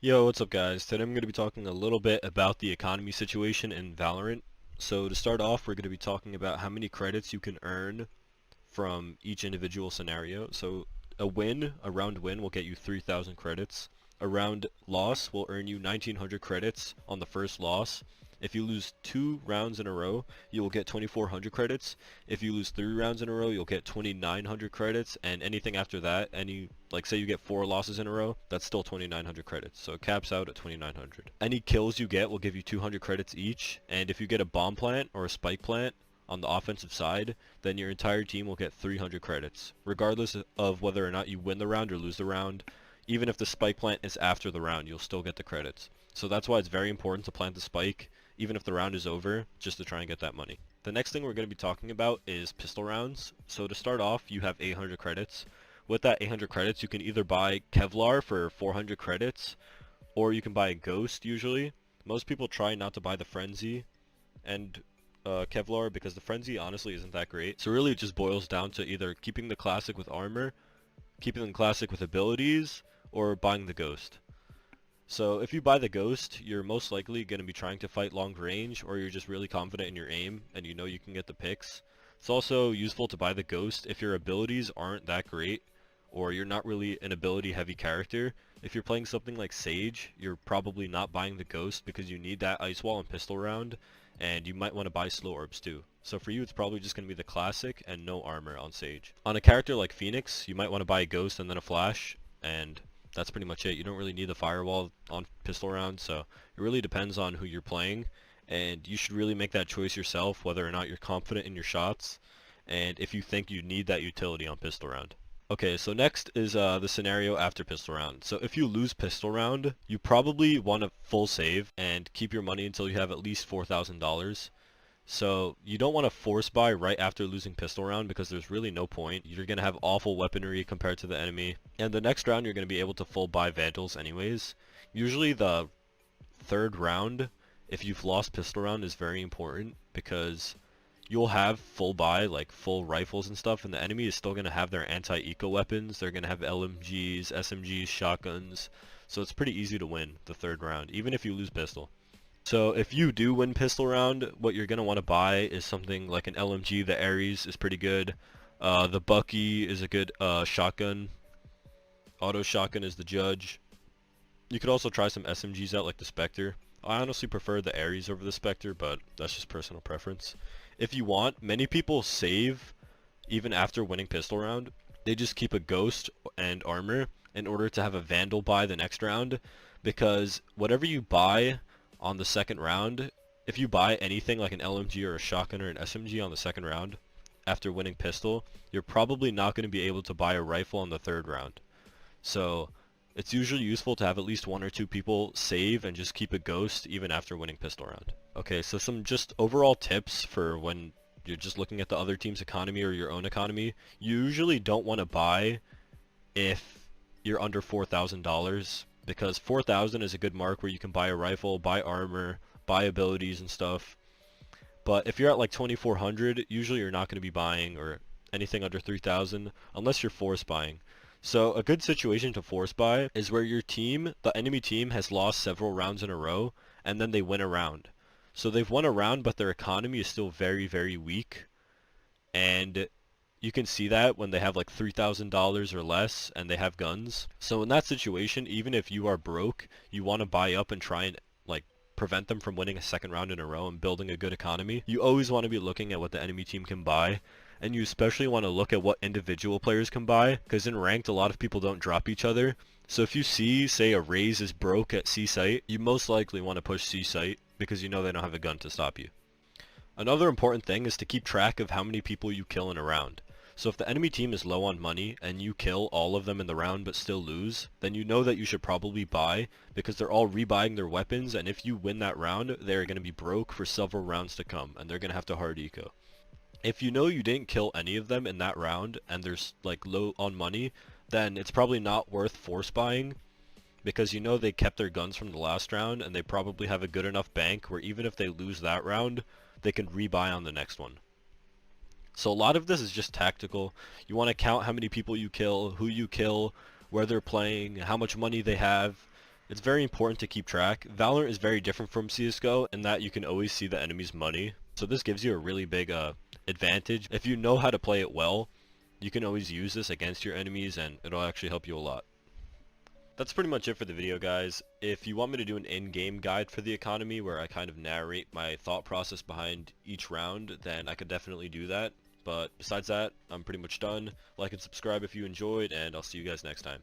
Yo, what's up guys? Today I'm going to be talking a little bit about the economy situation in Valorant. So to start off, we're going to be talking about how many credits you can earn from each individual scenario. So a round win will get you 3,000 credits. A round loss will earn you 1,900 credits on the first loss. If you lose 2 rounds in a row, you will get 2,400 credits. If you lose 3 rounds in a row, you'll get 2,900 credits, and anything after that, like say you get 4 losses in a row, that's still 2,900 credits. So it caps out at 2,900. Any kills you get will give you 200 credits each, and if you get a bomb plant or a spike plant on the offensive side, then your entire team will get 300 credits, regardless of whether or not you win the round or lose the round. Even if the spike plant is after the round, you'll still get the credits. So that's why it's very important to plant the spike, even if the round is over, just to try and get that money. The next thing we're going to be talking about is pistol rounds. So to start off, you have 800 credits. With that 800 credits, you can either buy Kevlar for 400 credits, or you can buy a Ghost usually. Most people try not to buy the Frenzy and Kevlar because the Frenzy honestly isn't that great. So really it just boils down to either keeping the Classic with armor, keeping the Classic with abilities, or buying the Ghost. So if you buy the Ghost, you're most likely going to be trying to fight long range, or you're just really confident in your aim and you know you can get the picks. It's also useful to buy the Ghost if your abilities aren't that great, or you're not really an ability heavy character. If you're playing something like Sage, you're probably not buying the Ghost because you need that Ice Wall and pistol round, and you might want to buy slow orbs too. So for you, it's probably just going to be the Classic and no armor on Sage. On a character like Phoenix, you might want to buy a Ghost and then a Flash, and that's pretty much it. You don't really need the firewall on pistol round, so it really depends on who you're playing, and you should really make that choice yourself whether or not you're confident in your shots, and if you think you need that utility on pistol round. Okay, so next is the scenario after pistol round. So if you lose pistol round, you probably want to full save and keep your money until you have at least $4,000. So you don't want to force buy right after losing pistol round because there's really no point. You're going to have awful weaponry compared to the enemy. And the next round you're going to be able to full buy Vandals anyways. Usually the third round, if you've lost pistol round, is very important because you'll have full buy, like full rifles and stuff, and the enemy is still going to have their anti-eco weapons. They're going to have LMGs, SMGs, shotguns. So it's pretty easy to win the third round, even if you lose pistol. So if you do win pistol round, what you're going to want to buy is something like an LMG. The Ares is pretty good. The Bucky is a good shotgun. Auto shotgun is the Judge. You could also try some SMGs out like the Spectre. I honestly prefer the Ares over the Spectre, but that's just personal preference. If you want, many people save even after winning pistol round. They just keep a Ghost and armor in order to have a Vandal buy the next round, because whatever you buy on the second round, if you buy anything like an LMG or a shotgun or an SMG on the second round after winning pistol, you're probably not going to be able to buy a rifle on the third round. So it's usually useful to have at least 1 or 2 people save and just keep a Ghost even after winning pistol round. Okay, so some just overall tips for when you're just looking at the other team's economy or your own economy. You usually don't want to buy if you're under $4,000, because 4,000 is a good mark where you can buy a rifle, buy armor, buy abilities and stuff. But if you're at like 2,400, usually you're not going to be buying, or anything under 3,000, unless you're force buying. So a good situation to force buy is where your team, the enemy team, has lost several rounds in a row, and then they win a round. So they've won a round, but their economy is still very, very weak, and you can see that when they have like $3,000 or less and they have guns. So in that situation, even if you are broke, you want to buy up and try and like prevent them from winning a second round in a row and building a good economy. You always want to be looking at what the enemy team can buy, and you especially want to look at what individual players can buy, because in ranked a lot of people don't drop each other. So if you see, say, a Raze is broke at C site, you most likely want to push C site because you know they don't have a gun to stop you. Another important thing is to keep track of how many people you kill in a round. So if the enemy team is low on money and you kill all of them in the round but still lose, then you know that you should probably buy, because they're all rebuying their weapons, and if you win that round, they're going to be broke for several rounds to come, and they're going to have to hard eco. If you know you didn't kill any of them in that round and they're like low on money, then it's probably not worth force buying, because you know they kept their guns from the last round and they probably have a good enough bank where even if they lose that round, they can rebuy on the next one. So a lot of this is just tactical. You want to count how many people you kill, who you kill, where they're playing, how much money they have, It's very important to keep track. Valorant is very different from CSGO in that you can always see the enemy's money. So this gives you a really big advantage. If you know how to play it well, you can always use this against your enemies and it'll actually help you a lot. That's pretty much it for the video, guys. If you want me to do an in-game guide for the economy where I kind of narrate my thought process behind each round, then I could definitely do that. But besides that, I'm pretty much done. Like and subscribe if you enjoyed, and I'll see you guys next time.